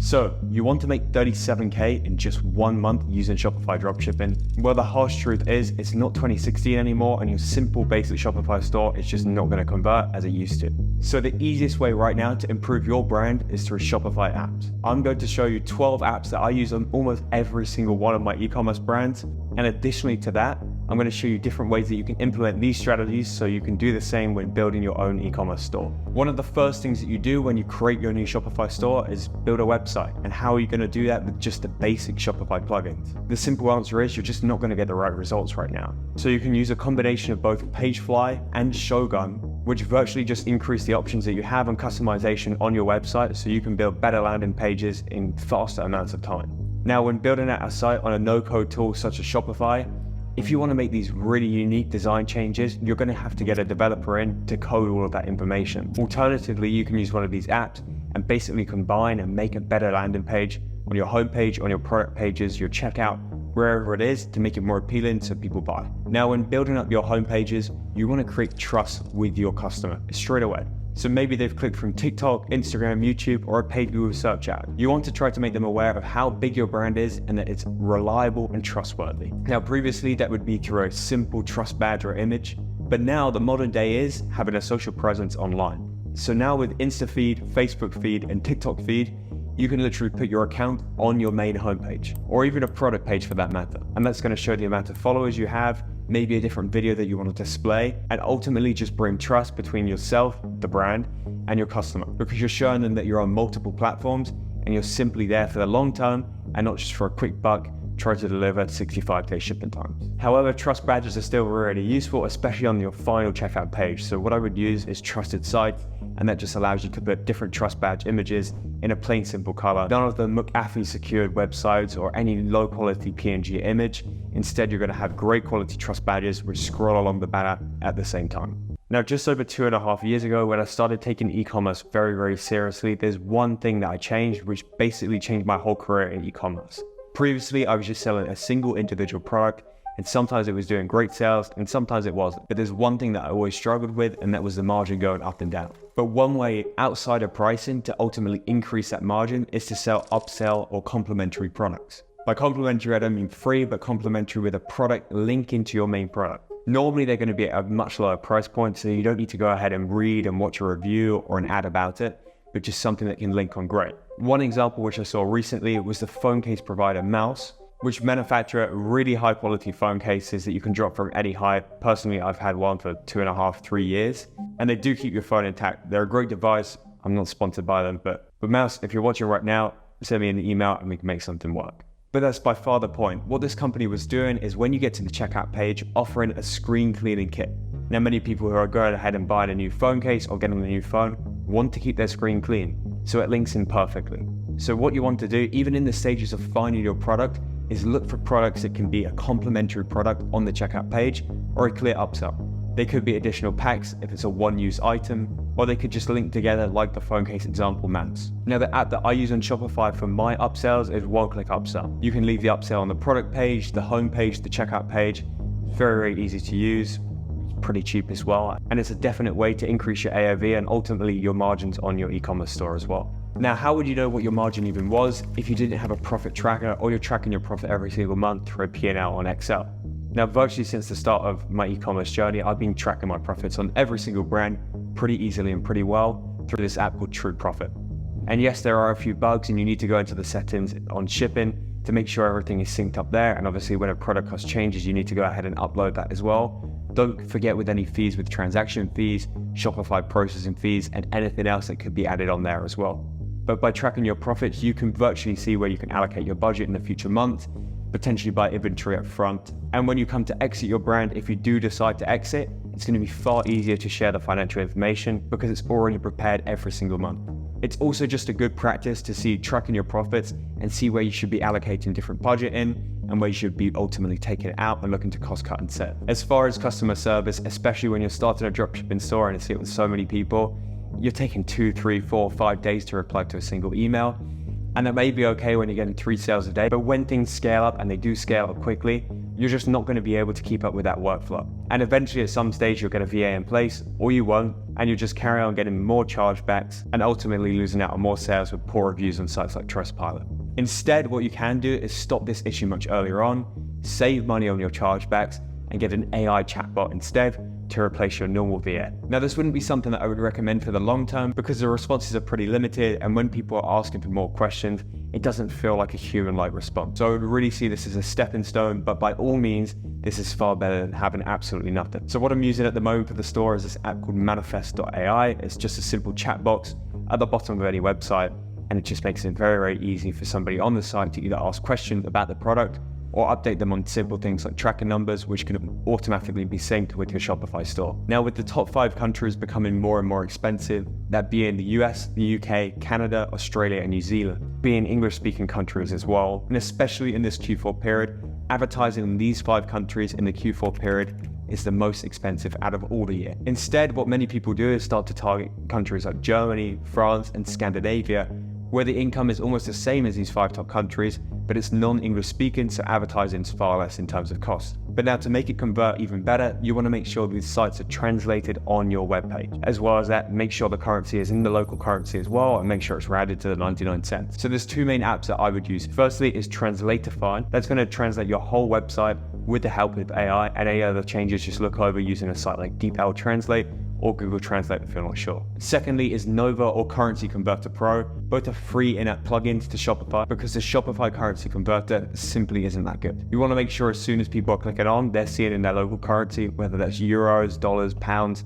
So, you want to make 37K in just 1 month using Shopify dropshipping? Well, the harsh truth is it's not 2016 anymore, and your simple basic Shopify store is just not going to convert as it used to. So the easiest way right now to improve your brand is through Shopify apps. I'm going to show you 12 apps that I use on almost every single one of my e-commerce brands. And additionally to that, I'm going to show you different ways that you can implement these strategies so you can do the same when building your own e-commerce store. One of the first things that you do when you create your new Shopify store is build a website. And how are you going to do that with just the basic Shopify plugins? The simple answer is you're just not going to get the right results right now. So you can use a combination of both Pagefly and Shogun, which virtually just increase the options that you have on customization on your website so you can build better landing pages in faster amounts of time. Now, when building out a site on a no-code tool such as Shopify, if you want to make these really unique design changes, you're going to have to get a developer in to code all of that information. Alternatively, you can use one of these apps and basically combine and make a better landing page on your homepage, on your product pages, your checkout, wherever it is, to make it more appealing so people buy. Now, when building up your homepages, you want to create trust with your customer straight away. So maybe they've clicked from TikTok, Instagram, YouTube, or a paid Google search ad. You want to try to make them aware of how big your brand is and that it's reliable and trustworthy. Now, previously that would be through a simple trust badge or image, but now the modern day is having a social presence online. So now with Insta feed, Facebook feed, and TikTok feed, you can literally put your account on your main homepage, or even a product page for that matter. And that's going to show the amount of followers you have, maybe a different video that you want to display, and ultimately just bring trust between yourself, the brand, and your customer, because you're showing them that you're on multiple platforms and you're simply there for the long term and not just for a quick buck try to deliver 65-day shipping times. However, trust badges are still really useful, especially on your final checkout page. So what I would use is Trusted Site, and that just allows you to put different trust badge images in a plain simple color. None of the McAfee secured websites or any low quality PNG image. Instead, you're going to have great quality trust badges which scroll along the banner at the same time. Now, just over 2.5 years ago, when I started taking e-commerce very, very seriously, there's one thing that I changed, which basically changed my whole career in e-commerce. Previously, I was just selling a single individual product, and sometimes it was doing great sales and sometimes it wasn't. But there's one thing that I always struggled with, and that was the margin going up and down. But one way outside of pricing to ultimately increase that margin is to sell upsell or complementary products. By complementary, I don't mean free, but complementary with a product link into your main product. Normally, they're going to be at a much lower price point, so you don't need to go ahead and read and watch a review or an ad about it, but just something that can link on great. One example which I saw recently was the phone case provider Mouse, which manufacture really high quality phone cases that you can drop from any height. Personally, I've had one for 2.5, 3 years, and they do keep your phone intact. They're a great device. I'm not sponsored by them, but Mouse, if you're watching right now, send me an email and we can make something work. But that's by far the point. What this company was doing is when you get to the checkout page, offering a screen cleaning kit. Now, many people who are going ahead and buying a new phone case or getting a new phone want to keep their screen clean, so it links in perfectly. So what you want to do, even in the stages of finding your product, is look for products that can be a complementary product on the checkout page or a clear upsell. They could be additional packs if it's a one-use item, or they could just link together like the phone case example Mouse. Now, the app that I use on Shopify for my upsells is Click Upsell. You can leave the upsell on the product page, the home page, the checkout page. It's very, very easy to use. It's pretty cheap as well. And it's a definite way to increase your AOV and ultimately your margins on your e-commerce store as well. Now, how would you know what your margin even was if you didn't have a profit tracker or you're tracking your profit every single month through a P&L on Excel? Now, virtually since the start of my e-commerce journey, I've been tracking my profits on every single brand pretty easily and pretty well through this app called True Profit. And yes, there are a few bugs and you need to go into the settings on shipping to make sure everything is synced up there. And obviously when a product cost changes, you need to go ahead and upload that as well. Don't forget with any fees with transaction fees, Shopify processing fees, and anything else that could be added on there as well. But by tracking your profits, you can virtually see where you can allocate your budget in the future month, potentially buy inventory up front. And when you come to exit your brand, if you do decide to exit, it's going to be far easier to share the financial information because it's already prepared every single month. It's also just a good practice to see tracking your profits and see where you should be allocating different budget in and where you should be ultimately taking it out and looking to cost cut instead. As far as customer service, especially when you're starting a dropshipping store and you see it with so many people, you're taking 2, 3, 4, 5 days to reply to a single email. And that may be okay when you're getting 3 sales a day, but when things scale up, and they do scale up quickly, you're just not going to be able to keep up with that workflow. And eventually at some stage you'll get a VA in place, or you won't, and you just carry on getting more chargebacks and ultimately losing out on more sales with poor reviews on sites like Trustpilot. Instead, what you can do is stop this issue much earlier on, save money on your chargebacks, and get an AI chatbot instead to replace your normal VA. Now, this wouldn't be something that I would recommend for the long term because the responses are pretty limited, and when people are asking for more questions, it doesn't feel like a human-like response. So I would really see this as a stepping stone, but by all means, this is far better than having absolutely nothing. So what I'm using at the moment for the store is this app called manifest.ai. It's just a simple chat box at the bottom of any website, and it just makes it very, very easy for somebody on the site to either ask questions about the product or update them on simple things like tracking numbers, which can automatically be synced with your Shopify store. Now, with the top 5 countries becoming more and more expensive, that being the US, the UK, Canada, Australia, and New Zealand, being English-speaking countries as well, and especially in this Q4 period, advertising in these 5 countries in the Q4 period is the most expensive out of all the year. Instead, what many people do is start to target countries like Germany, France, and Scandinavia, where the income is almost the same as these 5 top countries, but it's non-English speaking, so advertising is far less in terms of cost. But now to make it convert even better, you want to make sure these sites are translated on your webpage. As well as that, make sure the currency is in the local currency as well, and make sure it's routed to the 99 cents. So there's 2 main apps that I would use. Firstly is Translatify. That's going to translate your whole website with the help of AI, and any other changes just look over using a site like DeepL Translate or Google Translate if you're not sure. Secondly is Nova or Currency Converter Pro. Both are free in-app plugins to Shopify because the Shopify Currency Converter simply isn't that good. You want to make sure as soon as people are clicking on, they're seeing in their local currency, whether that's euros, dollars, pounds,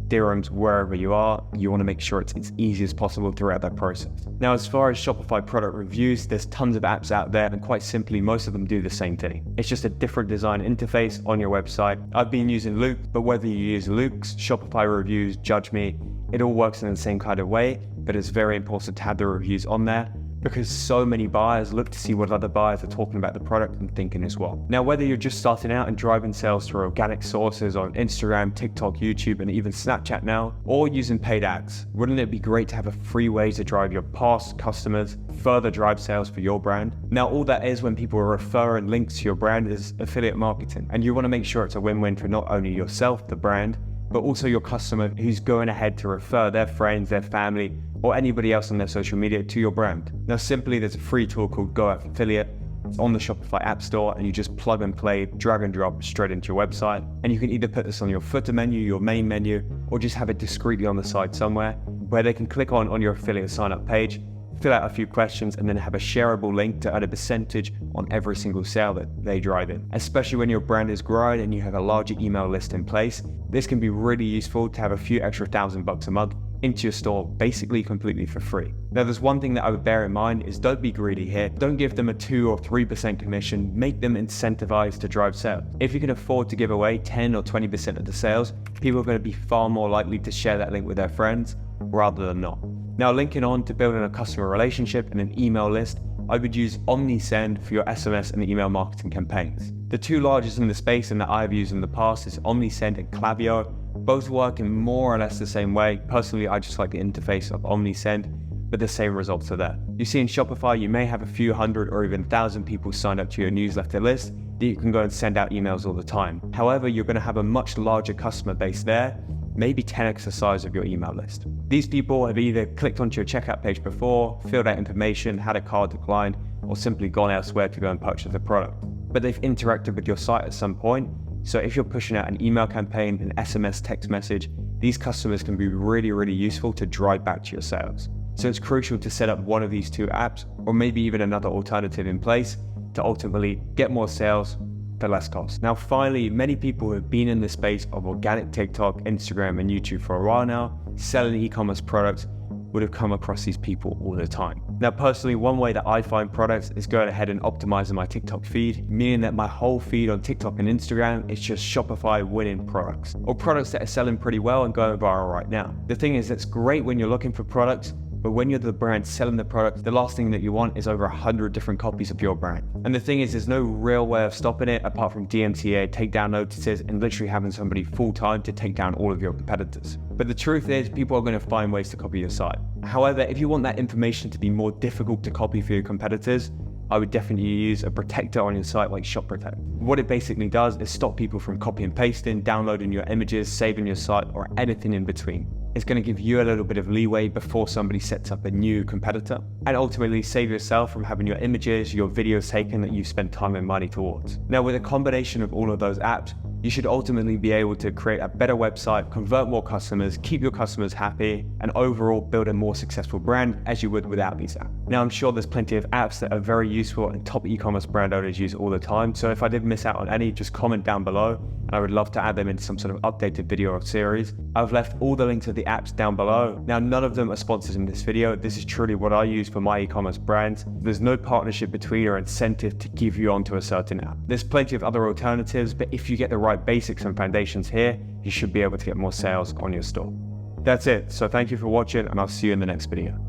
dirhams, wherever you are, you want to make sure it's as easy as possible throughout that process. Now, as far as Shopify product reviews, there's tons of apps out there, and quite simply, most of them do the same thing. It's just a different design interface on your website. I've been using Loox, but whether you use Loox, Shopify reviews, Judge Me, it all works in the same kind of way, but it's very important to have the reviews on there, because so many buyers look to see what other buyers are talking about the product and thinking as well. Now, whether you're just starting out and driving sales through organic sources on Instagram, TikTok, YouTube, and even Snapchat now, or using paid ads, wouldn't it be great to have a free way to drive your past customers, further drive sales for your brand? Now, all that is when people are referring links to your brand is affiliate marketing, and you want to make sure it's a win-win for not only yourself, the brand, but also your customer who's going ahead to refer their friends, their family, or anybody else on their social media to your brand. Now, simply, there's a free tool called Go Affiliate. It's on the Shopify App Store, and you just plug and play, drag and drop straight into your website. And you can either put this on your footer menu, your main menu, or just have it discreetly on the side somewhere where they can click on your affiliate sign up page, fill out a few questions, and then have a shareable link to earn a percentage on every single sale that they drive in. Especially when your brand is growing and you have a larger email list in place, this can be really useful to have a few extra $1,000 a month into your store, basically completely for free. Now, there's one thing that I would bear in mind is don't be greedy here. Don't give them a 2 or 3% commission, make them incentivized to drive sales. If you can afford to give away 10 or 20% of the sales, people are going to be far more likely to share that link with their friends rather than not. Now, linking on to building a customer relationship and an email list, I would use OmniSend for your SMS and email marketing campaigns. The 2 largest in the space and that I've used in the past is OmniSend and Klaviyo. Both work in more or less the same way. Personally, I just like the interface of OmniSend, but the same results are there. You see, in Shopify, you may have a few hundred or even 1,000 people signed up to your newsletter list that you can go and send out emails all the time. However, you're going to have a much larger customer base there, maybe 10x the size of your email list. These people have either clicked onto your checkout page before, filled out information, had a card declined, or simply gone elsewhere to go and purchase the product. But they've interacted with your site at some point. So if you're pushing out an email campaign, an SMS text message, these customers can be really, really useful to drive back to your sales. So it's crucial to set up one of these 2 apps, or maybe even another alternative in place to ultimately get more sales for less cost. Now, finally, many people who have been in the space of organic TikTok, Instagram, and YouTube for a while now, selling e-commerce products, would have come across these people all the time. Now, personally, one way that I find products is going ahead and optimizing my TikTok feed, meaning that my whole feed on TikTok and Instagram is just Shopify winning products, or products that are selling pretty well and going viral right now. The thing is, it's great when you're looking for products, but when you're the brand selling the product, the last thing that you want is over 100 different copies of your brand. And the thing is, there's no real way of stopping it apart from DMCA, takedown notices, and literally having somebody full-time to take down all of your competitors. But the truth is, people are going to find ways to copy your site. However, if you want that information to be more difficult to copy for your competitors, I would definitely use a protector on your site like Shop Protect. What it basically does is stop people from copy and pasting, downloading your images, saving your site, or anything in between. It's going to give you a little bit of leeway before somebody sets up a new competitor, and ultimately save yourself from having your images, your videos taken that you spent time and money towards. Now, with a combination of all of those apps, you should ultimately be able to create a better website, convert more customers, keep your customers happy, and overall build a more successful brand as you would without these apps. Now, I'm sure there's plenty of apps that are very useful and top e-commerce brand owners use all the time. So if I did miss out on any, just comment down below, and I would love to add them into some sort of updated video or series. I've left all the links to the apps down below. Now, none of them are sponsors in this video. This is truly what I use for my e-commerce brands. There's no partnership between or incentive to give you onto a certain app. There's plenty of other alternatives, but if you get the right basics and foundations here, you should be able to get more sales on your store. That's it. So thank you for watching, and I'll see you in the next video.